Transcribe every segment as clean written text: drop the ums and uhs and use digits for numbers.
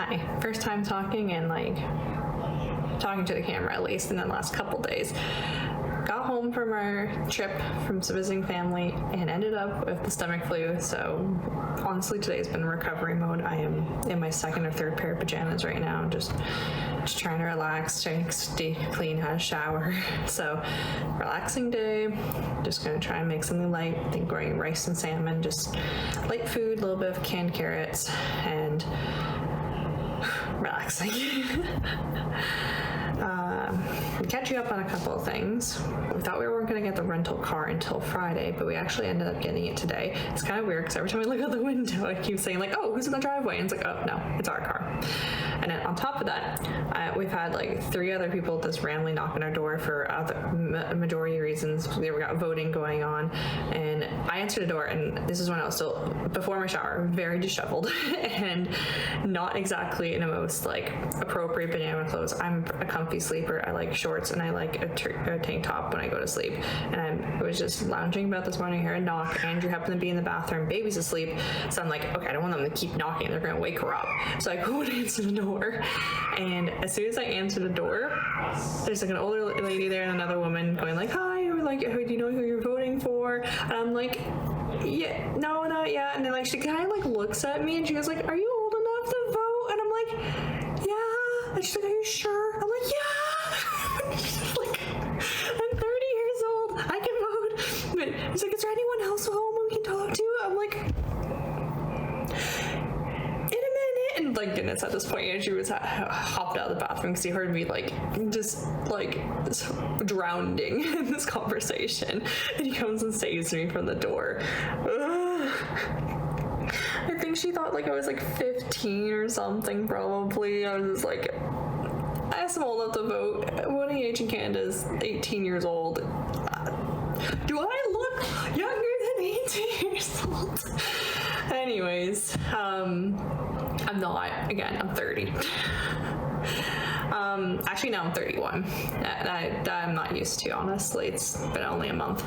Hi. First time talking and like talking to the camera, at least in the last couple days. Got home from our trip from visiting family and ended up with the stomach flu. So honestly, today's been recovery mode. I am in my second or third pair of pajamas right now, just trying to relax, trying to stay clean, had a shower. So relaxing day. Just gonna try and make something light. I think growing rice and salmon, just light food, a little bit of canned carrots, and relaxing. Catching up on a couple of things. We thought we weren't going to get the rental car until Friday, but we actually ended up getting it today. It's kind of weird because every time I look out the window, I keep saying like, oh, who's in the driveway? And it's like, oh, no, it's our car. And then on top of that, we've had like 3 other people just randomly knock on our door for majority reasons. We got voting going on, and I answered the door, and this is when I was still before my shower, very disheveled and not exactly in the most like appropriate pajama clothes. I'm a comfy sleeper. I like shorts and I like a tank top when I go to sleep. And I was just lounging about this morning, I heard a knock. Andrew happened to be in the bathroom, baby's asleep. So I'm like, okay, I don't want them to keep knocking. They're gonna wake her up. So I go and answer the door. And as soon as I answer the door, there's like an older lady there and another woman going like, hi, or like, do you know who you're voting for? And I'm like, yeah, no, not yet. And then like she kind of like looks at me and she goes like, are you old enough to vote? And I'm like, yeah. And she's like, are you sure? I'm like, yeah. She's like, I'm 30 years old. I can vote. But he's like, is there anyone else home we can talk to? I'm like, in a minute. And like goodness, at this point, Andrew was hopped out of the bathroom because he heard me like just like drowning in this conversation. And he comes and saves me from the door. I think she thought like I was like 15 or something, probably. I was just like, I asked him all enough to vote. Voting age in Canada is 18 years old. Do I look younger than 18 years old? Anyways, I'm not. Again, I'm 30. Actually, now I'm 31. That I'm not used to, honestly. It's been only a month.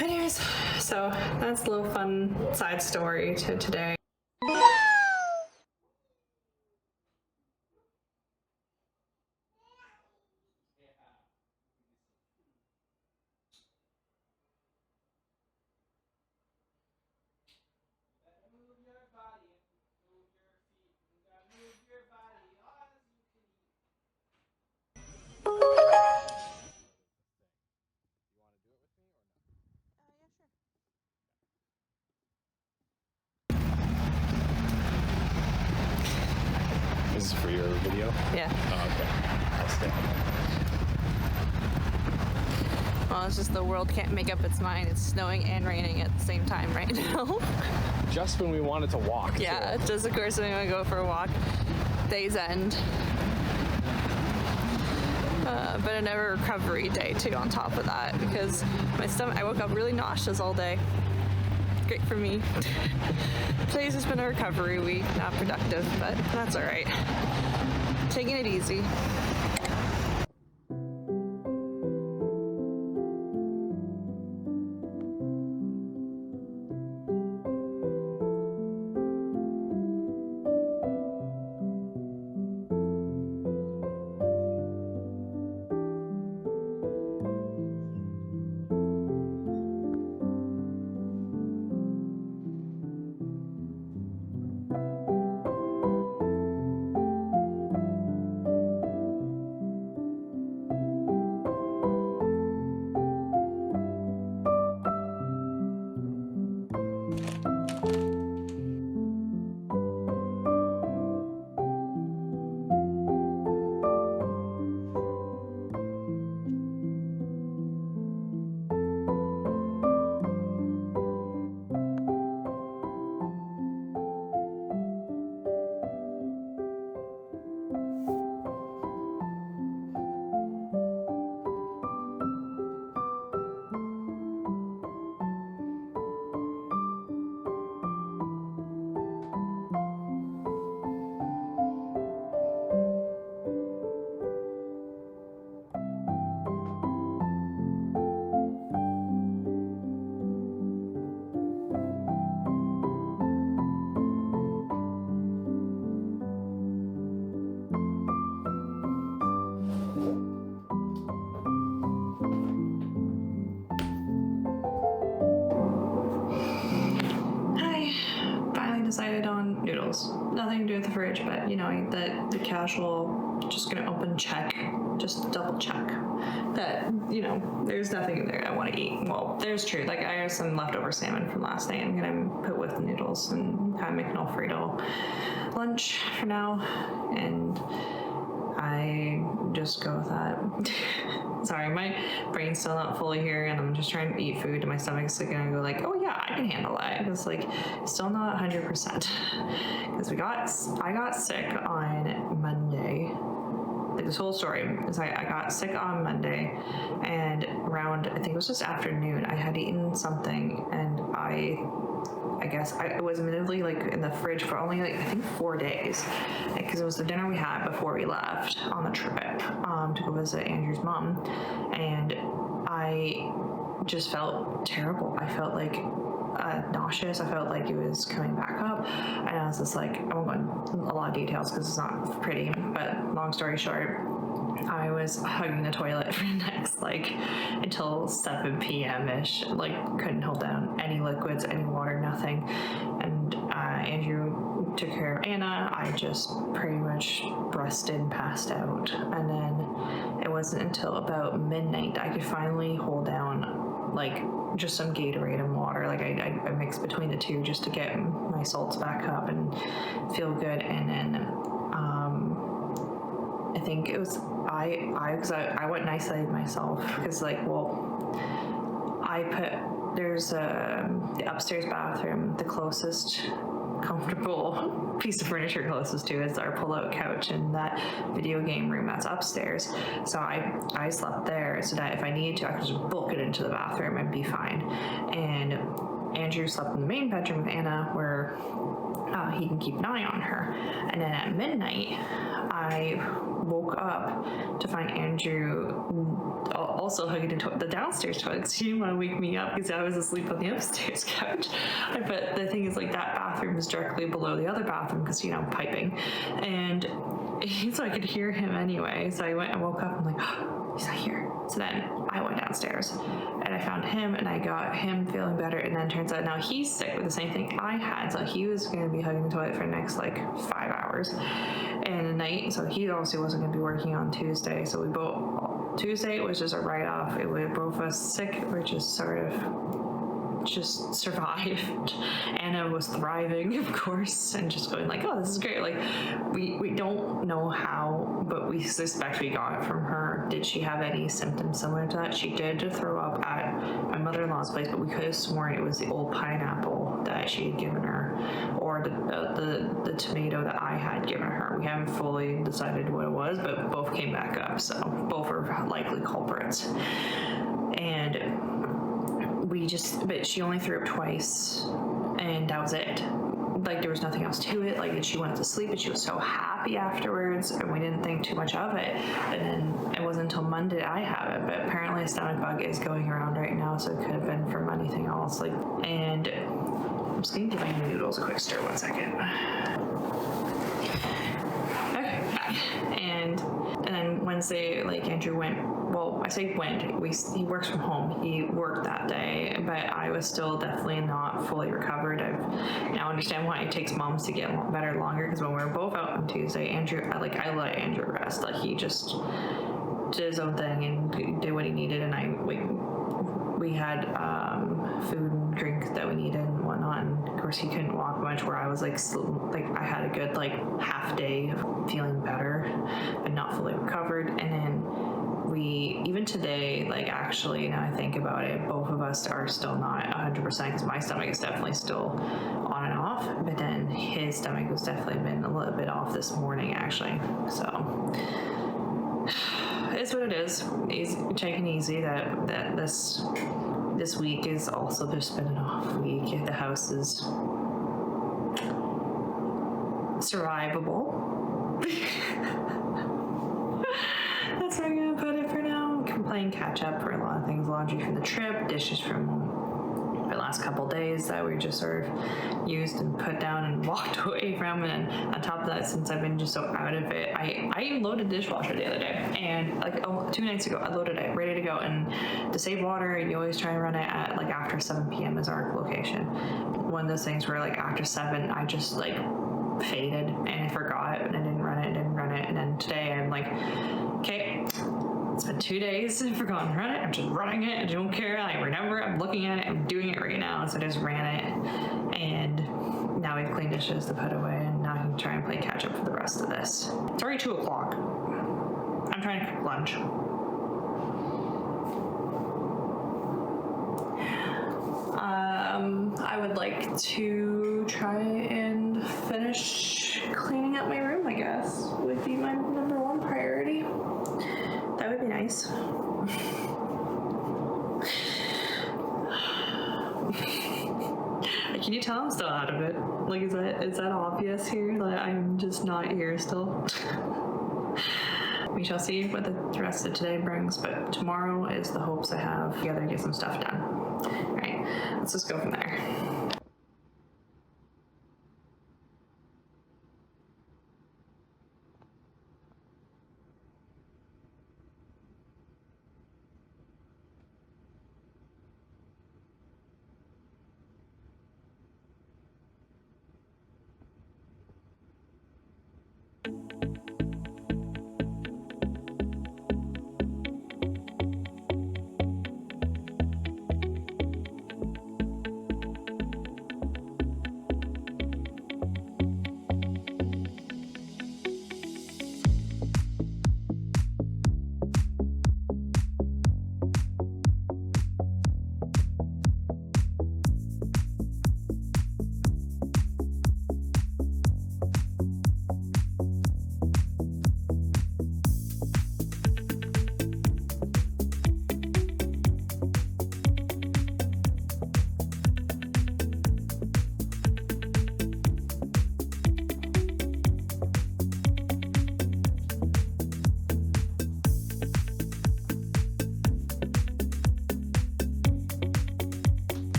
Anyways, so that's a little fun side story to today. This is for your video? Yeah. Oh, okay. I'll stay on that. Well, it's just the world can't make up its mind. It's snowing and raining at the same time right now. Just when we wanted to walk. Yeah, too. just of course when I go for a walk. Day's end. But another recovery day too on top of that, because my stomach, I woke up really nauseous all day. Great for me. Today's just been a recovery week, not productive, but that's all right. Taking it easy. with the fridge, but you know, the casual, just gonna open check, just double check that, you know, there's nothing in there I want to eat. Well, there's true. Like I have some leftover salmon from last night. I'm gonna put with the noodles and kind of make an Alfredo lunch for now, and I just go with that. Sorry, my brain's still not fully here, and I'm just trying to eat food, and my stomach's like gonna go like, oh yeah, I can handle that. It's like still not 100% because I got sick on Monday. Like this whole story is I got sick on Monday, and around, I think it was just afternoon, I had eaten something, and I guess I was admittedly like in the fridge for only like I think 4 days, because it was the dinner we had before we left on the trip to go visit Andrew's mom, and I just felt terrible. I felt like nauseous. I felt like it was coming back up, and I was just like, I won't go into a lot of details because it's not pretty, but long story short, I was hugging the toilet for the next like until 7 p.m. ish, like couldn't hold down any liquids, any water, nothing. And Andrew took care of Anna. I just pretty much breasted and passed out. And then it wasn't until about midnight I could finally hold down like just some Gatorade and water. Like I mixed between the two just to get my salts back up and feel good. And then I think it was I went and isolated myself because like, well, there's the upstairs bathroom, the closest comfortable piece of furniture closest to is our pull-out couch and that video game room that's upstairs. So I slept there so that if I needed to, I could just book it into the bathroom and be fine. And Andrew slept in the main bedroom with Anna where he can keep an eye on her. And then at midnight, I woke up to find Andrew also hugging the downstairs toilet because he didn't want to wake me up because I was asleep on the upstairs couch. But the thing is, like, that bathroom is directly below the other bathroom because, you know, piping. And so I could hear him anyway. So I went and woke up. I'm like, oh, he's not here. So then I went downstairs and I found him and I got him feeling better. And then turns out now he's sick with the same thing I had. So he was going to be hugging the toilet for the next like 5 hours and a night. So he also wasn't going to be working on Tuesday. So Tuesday was just a write-off. It would both of us sick, or just sort of just survived. Anna was thriving, of course, and just going like, oh, this is great. Like we don't know how, but we suspect we got it from her. Did she have any symptoms similar to that? She did throw up at my mother-in-law's place, but we could have sworn it was the old pineapple that she had given her, or the tomato that I had given her. We haven't fully decided what it was, but both came back up, so both are likely culprits. And but she only threw up twice, and that was it. Like, there was nothing else to it. Like, she went to sleep, and she was so happy afterwards, and we didn't think too much of it. And then it wasn't until Monday I have it, but apparently a stomach bug is going around right now, so it could have been from anything else. Like, and I'm just gonna give my noodles a quick stir. 1 second. Okay, back. And then Wednesday, like, Andrew went. Well, I say went. He works from home. He worked that day, but I was still definitely not fully recovered. I now understand why it takes moms to get better longer, because when we were both out on Tuesday, I let Andrew rest. Like, he just did his own thing and did what he needed, and we had food and drink that we needed and whatnot. And of course, he couldn't walk much. Where I was like I had a good like half day of feeling better, but not fully recovered. And then even today, like, actually, now I think about it, both of us are still not 100% because my stomach is definitely still on and off, but then his stomach has definitely been a little bit off this morning, actually. So it's what it is. He's taking it easy. That this week is also just been an off week. The house is survivable. That's where I'm gonna put it for now. Playing catch up for a lot of things, laundry from the trip, dishes from the last couple days that we just sort of used and put down and walked away from. And on top of that, since I've been just so out of it, I loaded the dishwasher the other day, and like 2 nights ago I loaded it ready to go. And to save water, you always try and run it at like after 7 p.m. is our location. One of those things where like after 7 I just like faded and I forgot and I didn't run it. And then today I'm like, okay, it's been 2 days. I've forgotten to run it. I'm just running it. I don't care. I remember. I'm looking at it. I'm doing it right now. So I just ran it. And now we have clean dishes to put away. And now I can try and play catch up for the rest of this. It's already 2 o'clock. I'm trying to cook lunch. I would like to try and finish cleaning up my room, I guess, would be my number 1 priority. That would be nice. Can you tell I'm still out of it? Like, is that obvious here? That I'm just not here still? We shall see what the rest of today brings, but tomorrow is the hopes I have together to get some stuff done. All right, let's just go from there.